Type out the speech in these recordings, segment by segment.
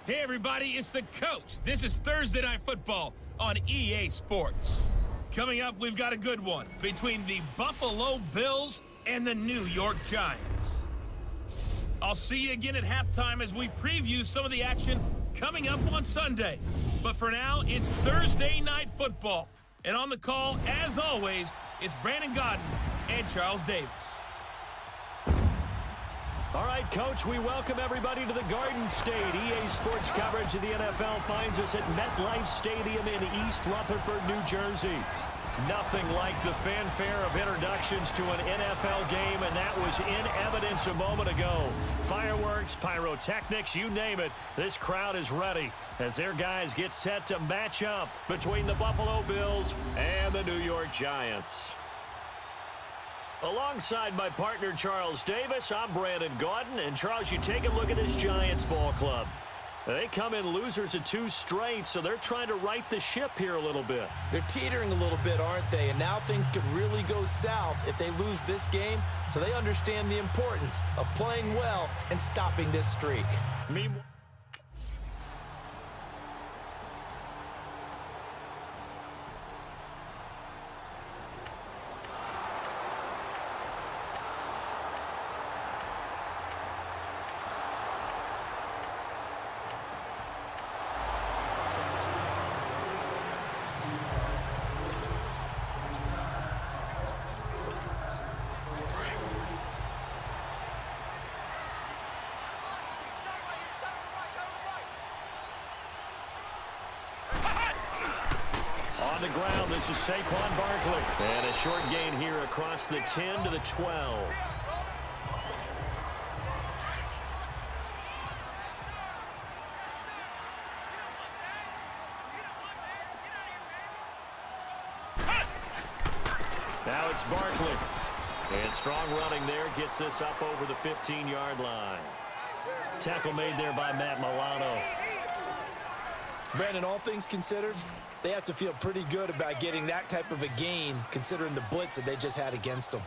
Hey everybody, it's the coach. This is Thursday Night Football on EA Sports. Coming up, we've got a good one between the Buffalo Bills and the New York Giants. I'll see you again at halftime as we preview some of the action coming up on Sunday. But for now, it's Thursday Night Football. And on the call, as always, it's Brandon Godden and Charles Davis. All right, Coach, we welcome everybody to the Garden State. EA Sports coverage of the NFL finds us at MetLife Stadium in East Rutherford, New Jersey. Nothing like the fanfare of introductions to an NFL game, and that was in evidence a moment ago. Fireworks, pyrotechnics, you name it. This crowd is ready as their guys get set to match up between the Buffalo Bills and the New York Giants. Alongside my partner, Charles Davis, I'm Brandon Godden. And, Charles, you take a look at this Giants ball club. They come in losers of 2 straight, so they're trying to right the ship here a little bit. They're teetering a little bit, aren't they? And now things could really go south if they lose this game, so they understand the importance of playing well and stopping this streak. Meanwhile, on the ground, this is Saquon Barkley. And a short gain here across the 10 to the 12. Now it's Barkley. And strong running there gets this up over the 15-yard line. Tackle made there by Matt Milano. Brandon, all things considered, they have to feel pretty good about getting that type of a gain, considering the blitz that they just had against them.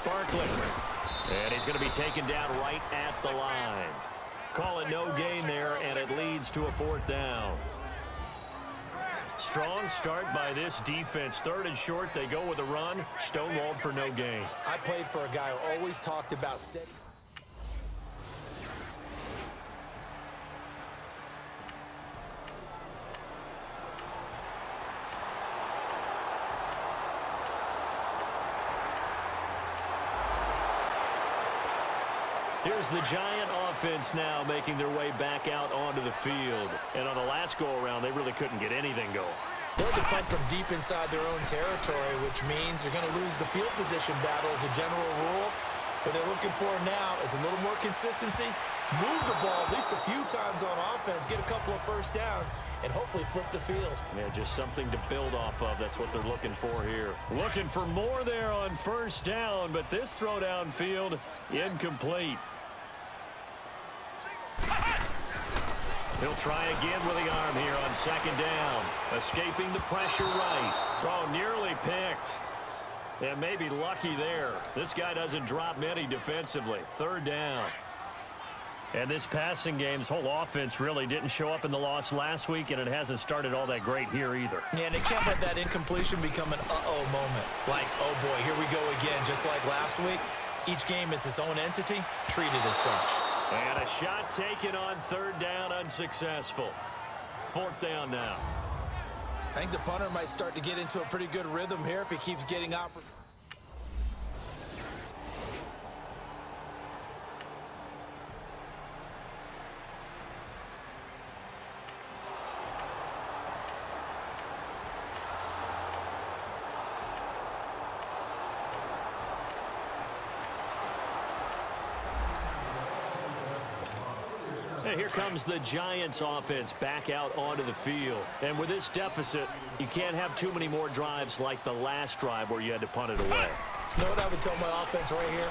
Barkley. And he's going to be taken down right at the line. Call it no gain there, and it leads to a 4th down. Strong start by this defense. 3rd and short, they go with a run. Stonewalled for no gain. I played for a guy who always talked about setting. Here's the Giant offense now making their way back out onto the field. And on the last go-around, they really couldn't get anything going. They'll punt from deep inside their own territory, which means they're going to lose the field position battle as a general rule. What they're looking for now is a little more consistency, move the ball at least a few times on offense, get a couple of first downs, and hopefully flip the field. Yeah, just something to build off of. That's what they're looking for here. Looking for more there on 1st down, but this throw downfield incomplete. He'll try again with the arm here on 2nd down. Escaping the pressure right. Oh, nearly picked. And maybe lucky there. This guy doesn't drop many defensively. 3rd down. And this passing game's whole offense really didn't show up in the loss last week, and it hasn't started all that great here either. Yeah, and it can't let that incompletion become an uh-oh moment. Like, oh boy, here we go again, just like last week. Each game is its own entity, treated as such. And a shot taken on 3rd down, unsuccessful. 4th down now. I think the punter might start to get into a pretty good rhythm here if he keeps getting opportunities. And here comes the Giants offense back out onto the field. And with this deficit, you can't have too many more drives like the last drive where you had to punt it away. You know what I would tell my offense right here?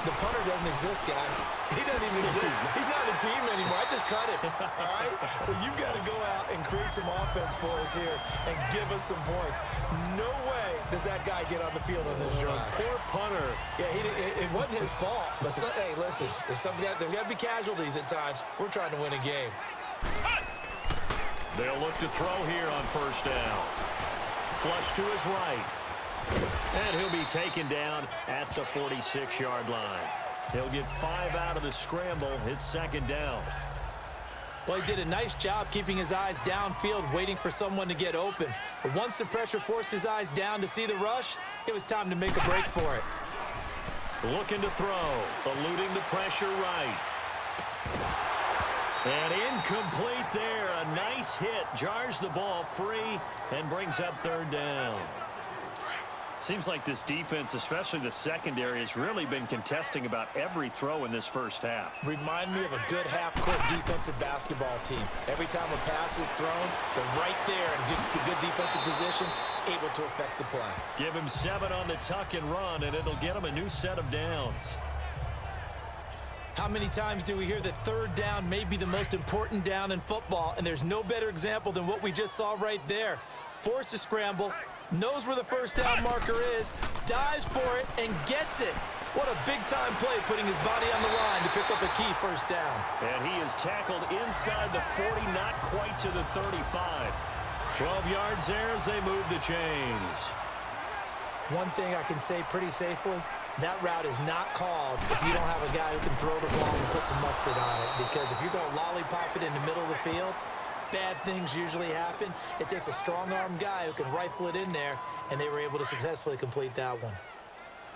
The punter doesn't exist, guys. He doesn't even exist. He's not a team anymore. I just cut him, all right? So you've got to go out and create some offense for us here and give us some points. No way does that guy get on the field on this drive. Poor punter Yeah, it wasn't his fault. But, hey, listen, there's got to be casualties at times. We're trying to win a game. They'll look to throw here on first down. Flush to his right. And he'll be taken down at the 46-yard line. He'll get 5 out of the scramble. It's second down. Well, he did a nice job keeping his eyes downfield, waiting for someone to get open. But once the pressure forced his eyes down to see the rush, it was time to make a break for it. Looking to throw, eluding the pressure right. And incomplete there. A nice hit. Jars the ball free and brings up third down. Seems like this defense, especially the secondary, has really been contesting about every throw in this first half. Remind me of a good half-court defensive basketball team. Every time a pass is thrown, they're right there and gets the good defensive position, able to affect the play. Give him 7 on the tuck and run, and it'll get him a new set of downs. How many times do we hear that third down may be the most important down in football, and there's no better example than what we just saw right there. Forced to scramble, knows where the first down marker is, dives for it, and gets it. What a big-time play, putting his body on the line to pick up a key first down. And he is tackled inside the 40, not quite to the 35. 12 yards there as they move the chains. One thing I can say pretty safely, that route is not called if you don't have a guy who can throw the ball and put some mustard on it. Because if you're going to lollipop it in the middle of the field, bad things usually happen. It takes a strong-armed guy who can rifle it in there, and they were able to successfully complete that one.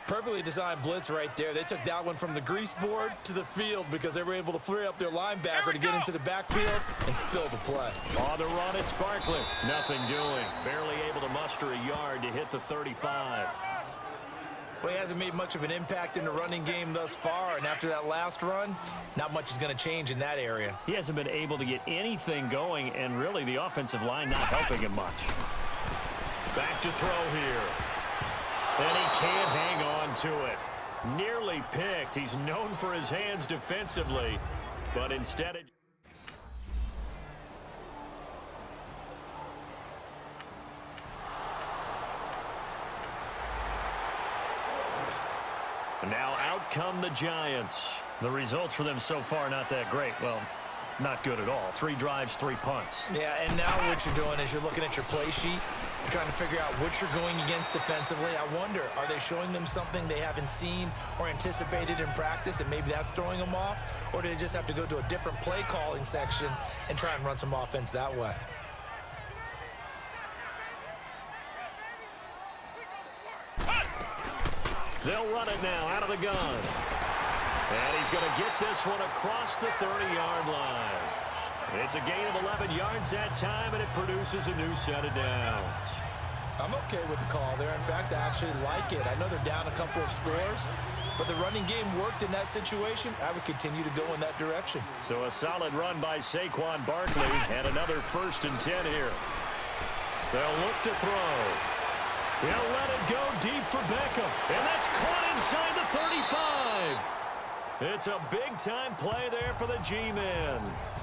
Perfectly designed blitz right there. They took that one from the grease board to the field because they were able to free up their linebacker to get into the backfield and spill the play. On the run, it's Barkley. Nothing doing. Barely able to muster a yard to hit the 35. Well, he hasn't made much of an impact in the running game thus far, and after that last run, not much is going to change in that area. He hasn't been able to get anything going, and really the offensive line not helping him much. Back to throw here. And he can't hang on to it. Nearly picked. He's known for his hands defensively, but instead it... Now out come the Giants. The results for them so far not that great. Well, not good at all. 3 drives, 3 punts. Yeah, and now what you're doing is you're looking at your play sheet. You're trying to figure out what you're going against defensively. I wonder, are they showing them something they haven't seen or anticipated in practice, and maybe that's throwing them off? Or do they just have to go to a different play calling section and try and run some offense that way? They'll run it now out of the gun. And he's going to get this one across the 30-yard line. It's a gain of 11 yards that time, and it produces a new set of downs. I'm okay with the call there. In fact, I actually like it. I know they're down a couple of scores, but the running game worked in that situation. I would continue to go in that direction. So a solid run by Saquon Barkley, and another 1st and 10 here. They'll look to throw. He'll let it go deep for Beckham, and that's caught inside the 35. It's a big-time play there for the G-men.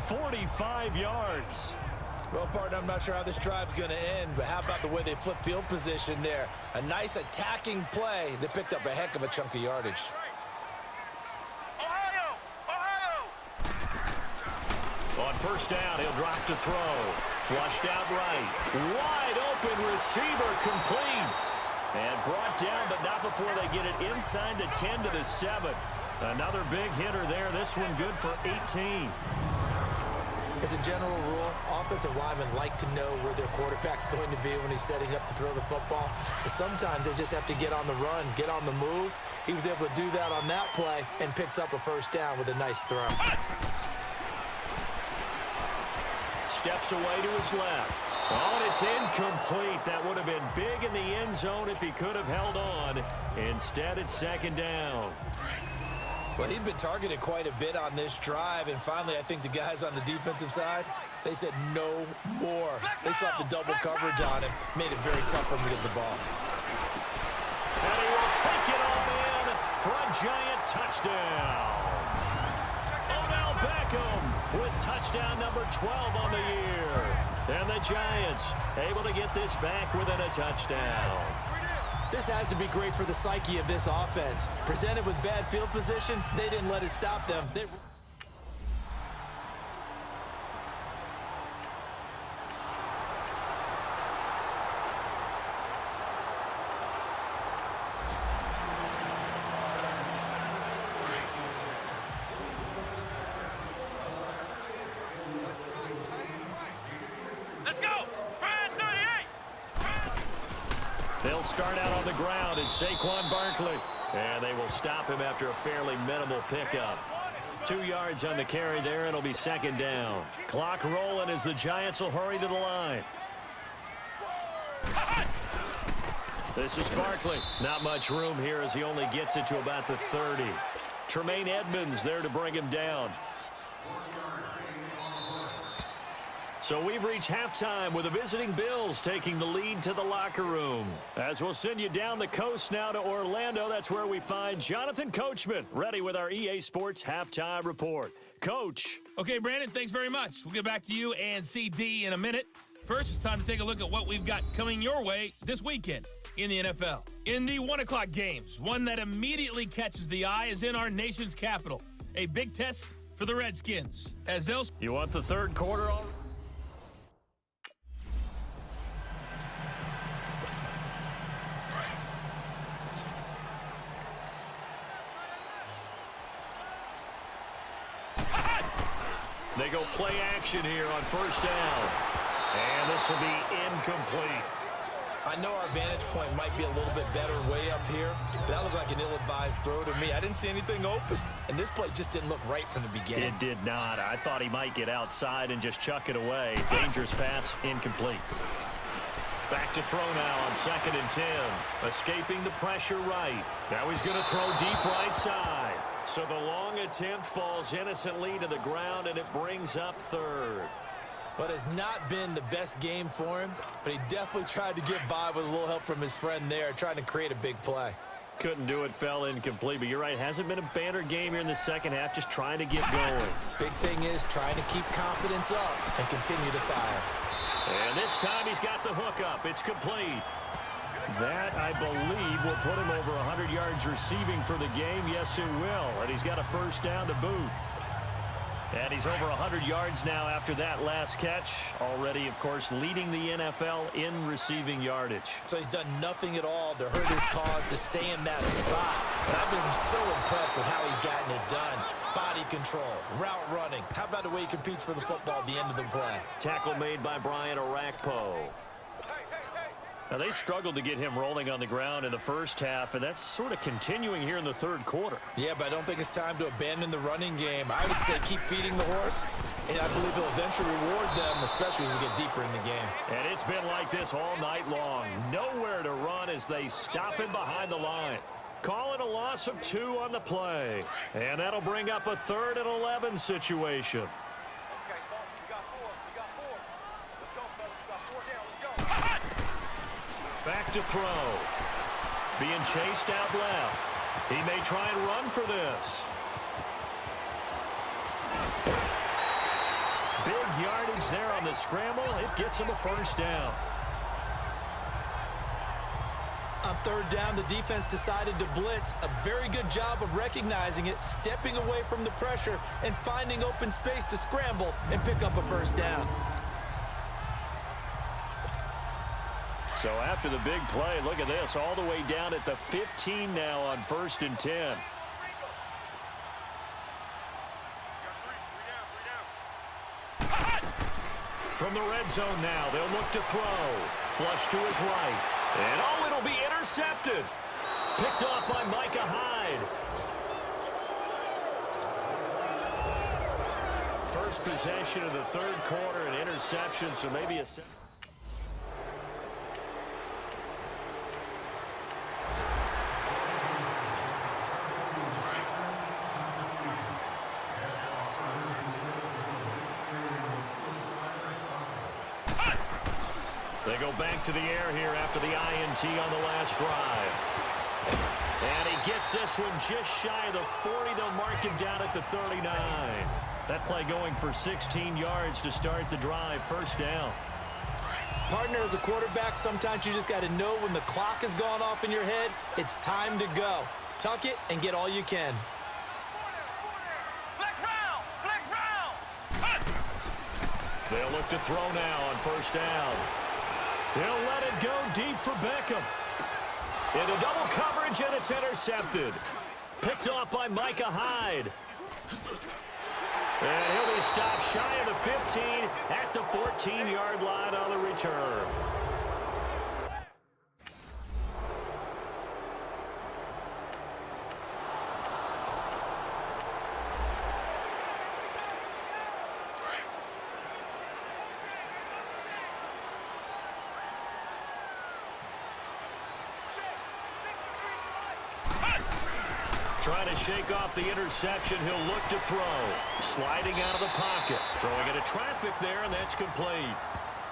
45 yards. Well, partner, I'm not sure how this drive's going to end, but how about the way they flip field position there? A nice attacking play that picked up a heck of a chunk of yardage. On first down, he'll drop to throw. Flushed out right. Wide open receiver complete. And brought down, but not before they get it inside the 10 to the 7. Another big hitter there. This one good for 18. As a general rule, offensive linemen like to know where their quarterback's going to be when he's setting up to throw the football. But sometimes they just have to get on the run, get on the move. He was able to do that on that play and picks up a first down with a nice throw. Steps away to his left. Oh, and it's incomplete. That would have been big in the end zone if he could have held on. Instead, it's second down. Well, he'd been targeted quite a bit on this drive, and finally I think the guys on the defensive side, they said no more. They slapped the double coverage on him, made it very tough for him to get the ball. And he will take it on in for a Giant touchdown. Odell Beckham with touchdown number 12 on the year. And the Giants able to get this back within a touchdown. This has to be great for the psyche of this offense. Presented with bad field position, they didn't let it stop them. They'll start out on the ground. It's Saquon Barkley. And they will stop him after a fairly minimal pickup. 2 yards on the carry there. It'll be second down. Clock rolling as the Giants will hurry to the line. This is Barkley. Not much room here as he only gets it to about the 30. Tremaine Edmonds there to bring him down. So we've reached halftime with the visiting Bills taking the lead to the locker room. As we'll send you down the coast now to Orlando, that's where we find Jonathan Coachman ready with our EA Sports Halftime Report. Coach. Okay, Brandon, thanks very much. We'll get back to you and CD in a minute. First, it's time to take a look at what we've got coming your way this weekend in the NFL. In the 1 o'clock games, one that immediately catches the eye is in our nation's capital. A big test for the Redskins. As they'll... You want the third quarter already? They go play action here on first down. And this will be incomplete. I know our vantage point might be a little bit better way up here, but that looked like an ill-advised throw to me. I didn't see anything open, and this play just didn't look right from the beginning. It did not. I thought he might get outside and just chuck it away. Dangerous pass, incomplete. Back to throw now on 2nd and 10. Escaping the pressure right. Now he's going to throw deep right side. So the long attempt falls innocently to the ground, and it brings up third. But it's not been the best game for him, but he definitely tried to get by with a little help from his friend there, trying to create a big play. Couldn't do it, fell incomplete, but you're right, hasn't been a banner game here in the second half, just trying to get going. Big thing is trying to keep confidence up and continue to fire. And this time he's got the hook up. It's complete. That, I believe, will put him over 100 yards receiving for the game. Yes, it will. And he's got a first down to boot. And he's over 100 yards now after that last catch. Already, of course, leading the NFL in receiving yardage. So he's done nothing at all to hurt his cause to stay in that spot. But I've been so impressed with how he's gotten it done. Body control, route running. How about the way he competes for the football at the end of the play? Tackle made by Brian Orakpo. Now, they struggled to get him rolling on the ground in the first half, and that's sort of continuing here in the third quarter. Yeah, but I don't think it's time to abandon the running game. I would say keep feeding the horse, and I believe he'll eventually reward them, especially as we get deeper in the game. And it's been like this all night long. Nowhere to run as they stop him behind the line. Calling a loss of 2 on the play. And that'll bring up a 3rd and 11 situation. Back to throw. Being chased out left. He may try and run for this. Big yardage there on the scramble. It gets him a first down. On 3rd down, the defense decided to blitz. A very good job of recognizing it, stepping away from the pressure, and finding open space to scramble and pick up a first down. So after the big play, look at this, all the way down at the 15 now on 1st and 10. From the red zone now, they'll look to throw. Flush to his right. And oh, it'll be intercepted. Picked off by Micah Hyde. First possession of the third quarter, an interception, so maybe a... They go back to the air here after the INT on the last drive. And he gets this one just shy of the 40. They'll mark him down at the 39. That play going for 16 yards to start the drive. First down. Partner, as a quarterback, sometimes you just got to know when the clock has gone off in your head, it's time to go. Tuck it and get all you can. They'll look to throw now on first down. He'll let it go deep for Beckham. Into double coverage, and it's intercepted. Picked off by Micah Hyde. And he'll be stopped shy of the 15 at the 14-yard line on the return. Trying to shake off the interception. He'll look to throw. Sliding out of the pocket. Throwing into traffic there, and that's complete.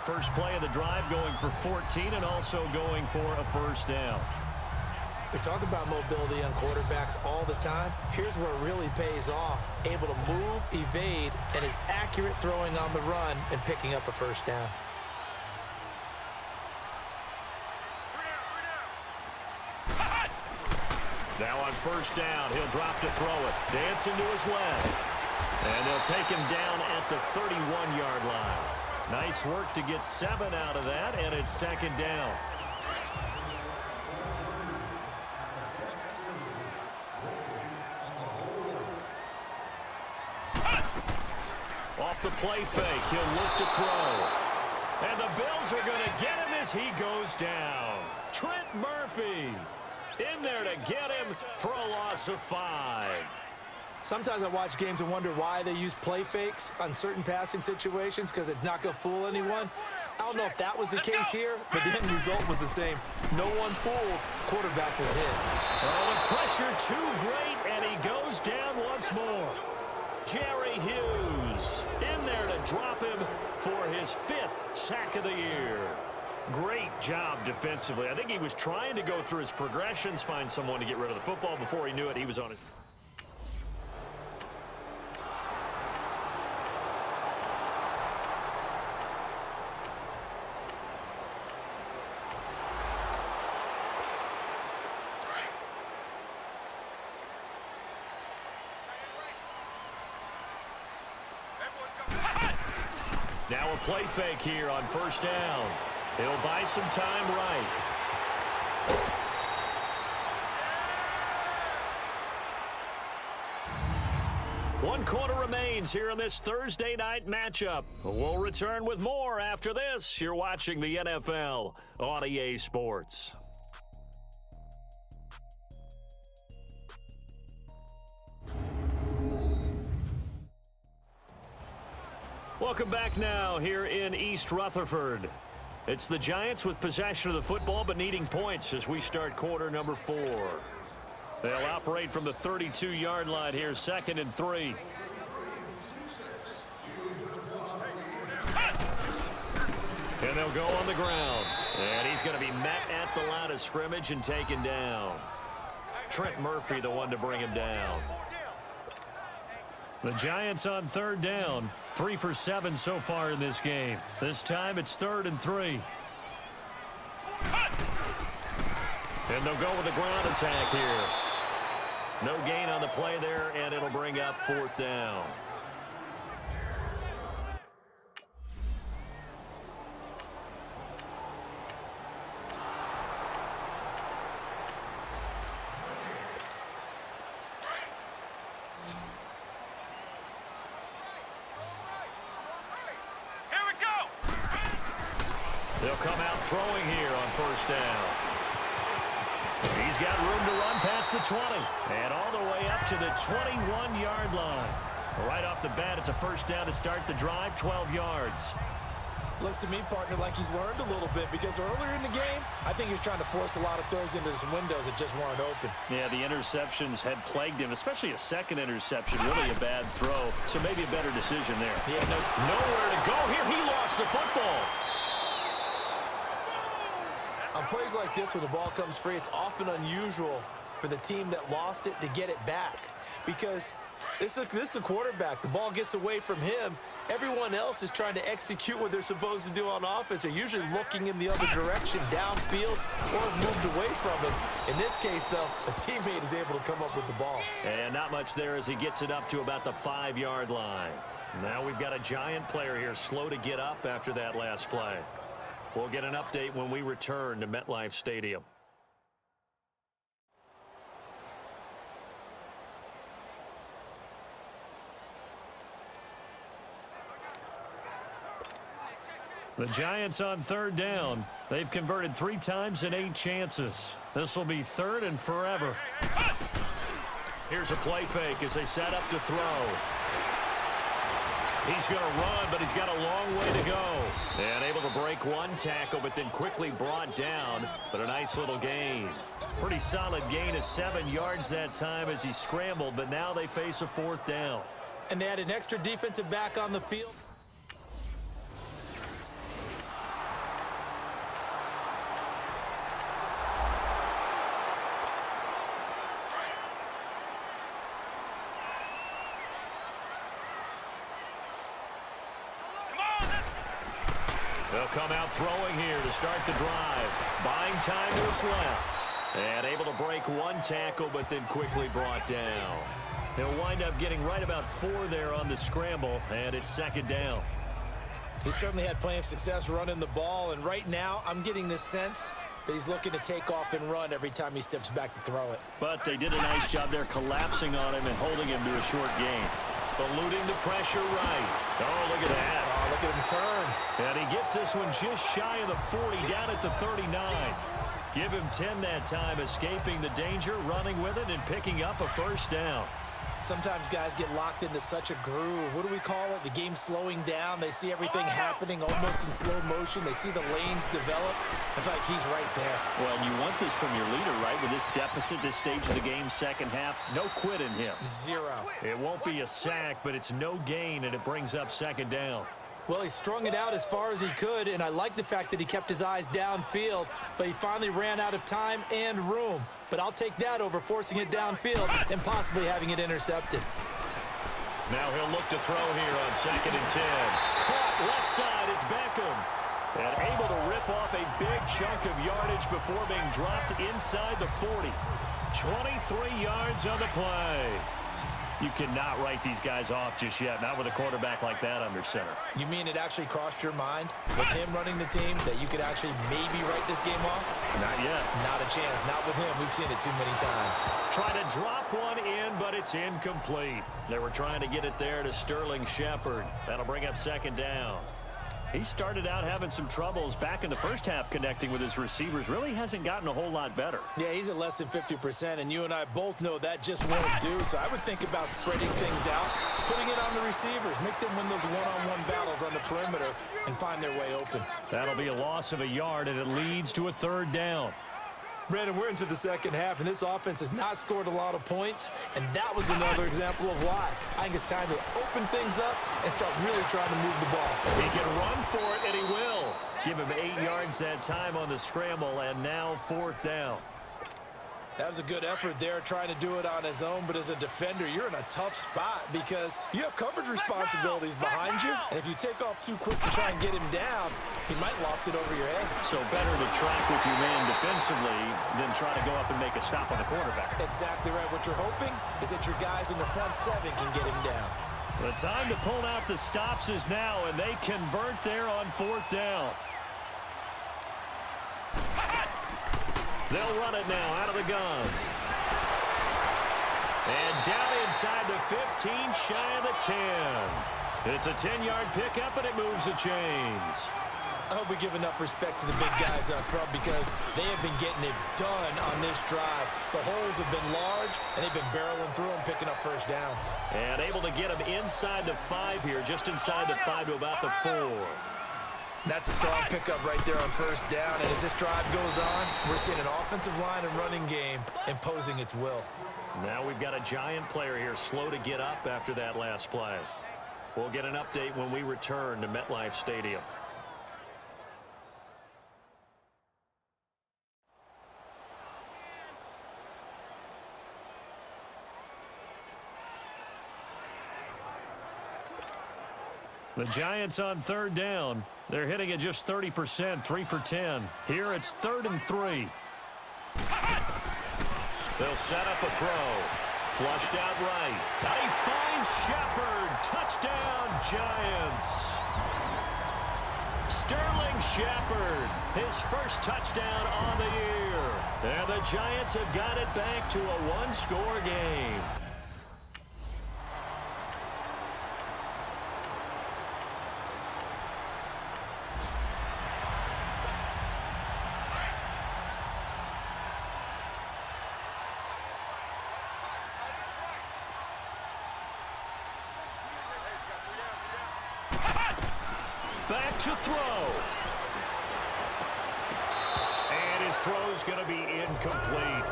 First play of the drive going for 14 and also going for a first down. We talk about mobility on quarterbacks all the time. Here's where it really pays off. Able to move, evade, and is accurate throwing on the run and picking up a first down. Now on first down, he'll drop to throw it. Dancing to his left. And they'll take him down at the 31-yard line. Nice work to get 7 out of that, and it's second down. Off the play fake, he'll look to throw. And the Bills are going to get him as he goes down. Trent Murphy in there to get him for a loss of 5. Sometimes I watch games and wonder why they use play fakes on certain passing situations, because it's not going to fool anyone. I don't know if that was the case here, but the end result was the same. No one fooled. Quarterback was hit. Oh, the pressure too great, and he goes down once more. Jerry Hughes in there to drop him for his 5th sack of the year. Great job defensively. I think he was trying to go through his progressions, find someone to get rid of the football. Before he knew it, he was on it. Now a play fake here on first down. He'll buy some time right. One quarter remains here in this Thursday night matchup. We'll return with more after this. You're watching the NFL on EA Sports. Welcome back now here in East Rutherford. It's the Giants with possession of the football but needing points as we start quarter number 4. They'll operate from the 32-yard line here, 2nd and 3. And they'll go on the ground. And he's going to be met at the line of scrimmage and taken down. Trent Murphy, the one to bring him down. The Giants on 3rd down. 3 for 7 so far in this game. This time it's 3rd and 3. And they'll go with the ground attack here. No gain on the play there, and it'll bring up 4th down. They'll come out throwing here on first down. He's got room to run past the 20 and all the way up to the 21-yard line. Right off the bat, it's a first down to start the drive, 12 yards. Looks to me, partner, like he's learned a little bit, because earlier in the game, I think he was trying to force a lot of throws into some windows that just weren't open. Yeah, the interceptions had plagued him, especially a second interception, really a bad throw. So maybe a better decision there. Yeah, nowhere to go here. He lost the football. On plays like this, when the ball comes free, it's often unusual for the team that lost it to get it back, because this is a quarterback. The ball gets away from him, Everyone else is trying to execute what they're supposed to do on offense. They're usually looking in the other direction, downfield, or moved away from it. In this case, though, a teammate is able to come up with the ball. And not much there as he gets it up to about the 5-yard line. Now we've got a giant player here slow to get up after that last play. We'll get an update when we return to MetLife Stadium. The Giants on 3rd down. They've converted 3 times in 8 chances. This will be 3rd and forever. Here's a play fake as they set up to throw. He's going to run, but he's got a long way to go. And able to break 1 tackle, but then quickly brought down. But a nice little gain. Pretty solid gain of 7 yards that time as he scrambled, but now they face a 4th down. And they had an extra defensive back on the field. They'll come out throwing here to start the drive. Buying time was left. And able to break 1 tackle, but then quickly brought down. He'll wind up getting right about 4 there on the scramble, and it's 2nd down. He certainly had plenty of success running the ball, and right now I'm getting the sense that he's looking to take off and run every time he steps back to throw it. But they did a nice job there collapsing on him and holding him to a short gain. Eluding the pressure right. Oh, look at that. Oh, look at him turn. And he gets this one just shy of the 40, down at the 39. Give him 10 that time, escaping the danger, running with it, and picking up a 1st down. Sometimes guys get locked into such a groove. What do we call it? The game slowing down. They see everything happening almost in slow motion. They see the lanes develop. I feel like he's right there. Well, you want this from your leader, right? With this deficit, this stage of the game, 2nd half, no quit in him. 0. It won't be a sack, but it's no gain, and it brings up 2nd down. Well, he strung it out as far as he could, and I like the fact that he kept his eyes downfield, but he finally ran out of time and room. But I'll take that over forcing it downfield and possibly having it intercepted. Now he'll look to throw here on 2nd and 10. Caught left side, it's Beckham. And able to rip off a big chunk of yardage before being dropped inside the 40. 23 yards on the play. You cannot write these guys off just yet, not with a quarterback like that under center. You mean it actually crossed your mind with him running the team that you could actually maybe write this game off? Not yet. Not a chance. Not with him. We've seen it too many times. Try to drop one in, but it's incomplete. They were trying to get it there to Sterling Shepard. That'll bring up 2nd down. He started out having some troubles back in the 1st half connecting with his receivers. Really hasn't gotten a whole lot better. Yeah, he's at less than 50%, and you and I both know that just won't do. So I would think about spreading things out, putting it on the receivers, make them win those one-on-one battles on the perimeter and find their way open. That'll be a loss of a yard, and it leads to a 3rd down. Brandon, we're into the 2nd half, and this offense has not scored a lot of points, and that was another example of why. I think it's time to open things up and start really trying to move the ball. He can run for it, and he will. Give him 8 yards that time on the scramble, and now 4th down. That was a good effort there trying to do it on his own, but as a defender, you're in a tough spot because you have coverage responsibilities behind you, and if you take off too quick to try and get him down, he might loft it over your head. So better to track with your man defensively than try to go up and make a stop on the quarterback. Exactly right. What you're hoping is that your guys in the front 7 can get him down. The time to pull out the stops is now, and they convert there on 4th down. They'll run it now out of the gun. And down inside the 15, shy of the 10. It's a 10-yard pickup, and it moves the chains. I hope we give enough respect to the big guys up front because they have been getting it done on this drive. The holes have been large, and they've been barreling through them, picking up 1st downs. And able to get them inside the 5 here, just inside the 5 to about the 4. That's a strong pickup right there on 1st down, and as this drive goes on, we're seeing an offensive line and running game imposing its will. Now we've got a giant player here slow to get up after that last play. We'll get an update when we return to MetLife Stadium. The Giants on third down. They're hitting at just 30%, 3 for 10. Here it's 3rd and 3. They'll set up a throw. Flushed out right. Now he finds Shepard. Touchdown, Giants. Sterling Shepard, his first touchdown on the year. And the Giants have got it back to a one-score game. Back to throw. And his throw's going to be incomplete.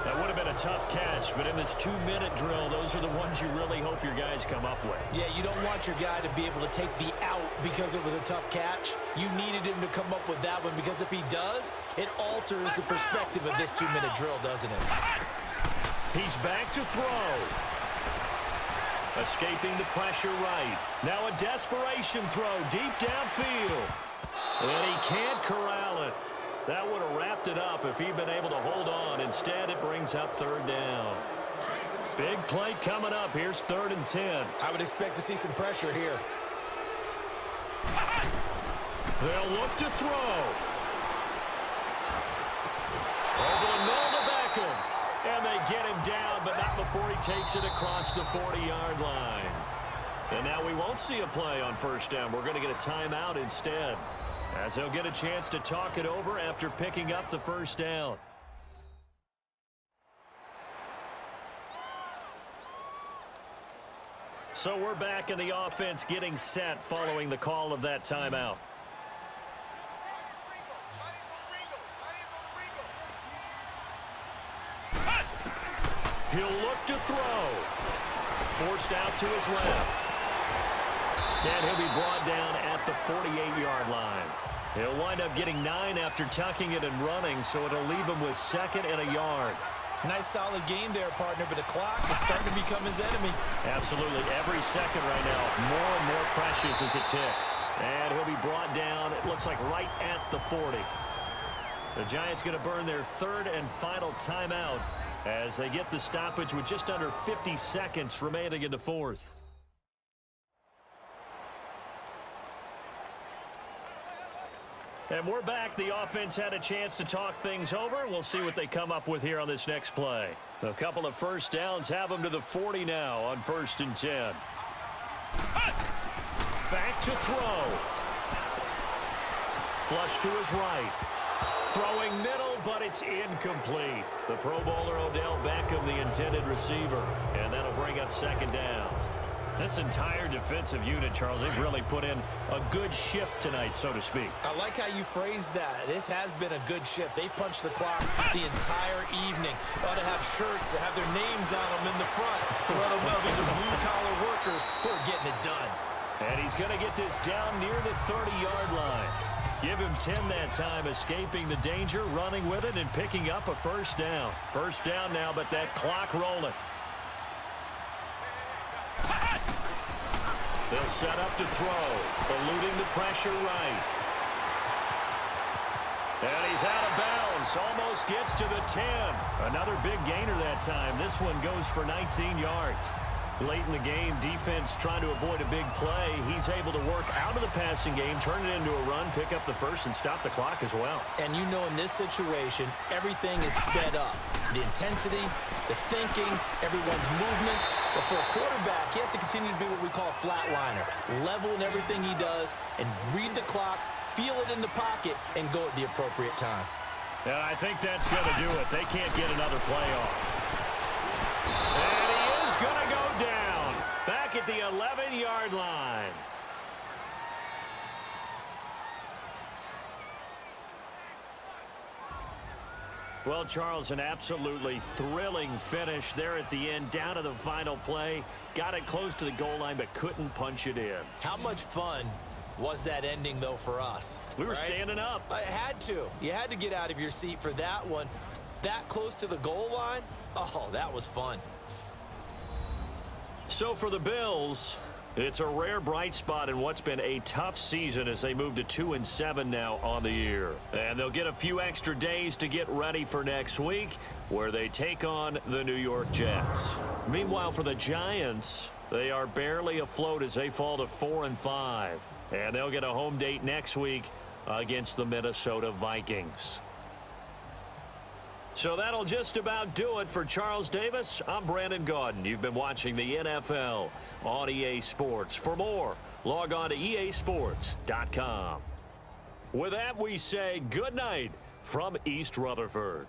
That would have been a tough catch, but in this 2-minute drill, those are the ones you really hope your guys come up with. Yeah, you don't want your guy to be able to take the out because it was a tough catch. You needed him to come up with that one because if he does, it alters the perspective of this 2-minute drill, doesn't it? He's back to throw. Escaping the pressure right. Now a desperation throw deep downfield. And he can't corral it. That would have wrapped it up if he'd been able to hold on. Instead, it brings up 3rd down. Big play coming up. Here's 3rd and 10. I would expect to see some pressure here. They'll look to throw. Over the middle to Beckham. And they get him down, but not before he takes it across the 40-yard line. And now we won't see a play on 1st down. We're going to get a timeout instead, as they'll get a chance to talk it over after picking up the 1st down. So we're back in the offense getting set following the call of that timeout. He'll look to throw. Forced out to his left. And he'll be brought down at the 48-yard line. He'll wind up getting 9 after tucking it and running, so it'll leave him with 2nd and a yard. Nice solid game there, partner, but the clock is starting to become his enemy. Absolutely. Every second right now, more and more precious as it ticks. And he'll be brought down, it looks like right at the 40. The Giants going to burn their 3rd and final timeout as they get the stoppage with just under 50 seconds remaining in the 4th. And we're back. The offense had a chance to talk things over. We'll see what they come up with here on this next play. A couple of 1st downs have them to the 40 now on 1st and 10. Back to throw. Flush to his right. Throwing middle, but it's incomplete. The Pro Bowler Odell Beckham, the intended receiver. And that'll bring up 2nd down. This entire defensive unit, Charles, they've really put in a good shift tonight, so to speak. I like how you phrased that. This has been a good shift. They punched the clock the entire evening. They ought to have shirts that have their names on them in the front to let them know these are blue-collar workers who are getting it done. And he's going to get this down near the 30-yard line. Give him 10 that time, escaping the danger, running with it, and picking up a 1st down. 1st down now, but that clock rolling. They'll set up to throw, eluding the pressure right. And he's out of bounds, almost gets to the 10. Another big gainer that time. This one goes for 19 yards. Late in the game, defense trying to avoid a big play. He's able to work out of the passing game, turn it into a run, pick up the 1st, and stop the clock as well. And you know in this situation, everything is sped up. The intensity, the thinking, everyone's movement. But for a quarterback, he has to continue to be what we call a flatliner. Level in everything he does and read the clock, feel it in the pocket, and go at the appropriate time. Yeah, I think that's going to do it. They can't get another play off. And he is going to go down back at the 11-yard line. Well, Charles, an absolutely thrilling finish there at the end, down to the final play. Got it close to the goal line, but couldn't punch it in. How much fun was that ending, though, for us? We were standing up. I had to. You had to get out of your seat for that one. That close to the goal line? Oh, that was fun. So for the Bills, It's a rare bright spot in what's been a tough season as they move to 2-7 now on the year. And they'll get a few extra days to get ready for next week, where they take on the New York Jets. Meanwhile, for the Giants, they are barely afloat as they fall to 4-5. And they'll get a home date next week against the Minnesota Vikings. So that'll just about do it for Charles Davis. I'm Brandon Gaudin. You've been watching the NFL on EA Sports. For more, log on to easports.com. With that, we say good night from East Rutherford.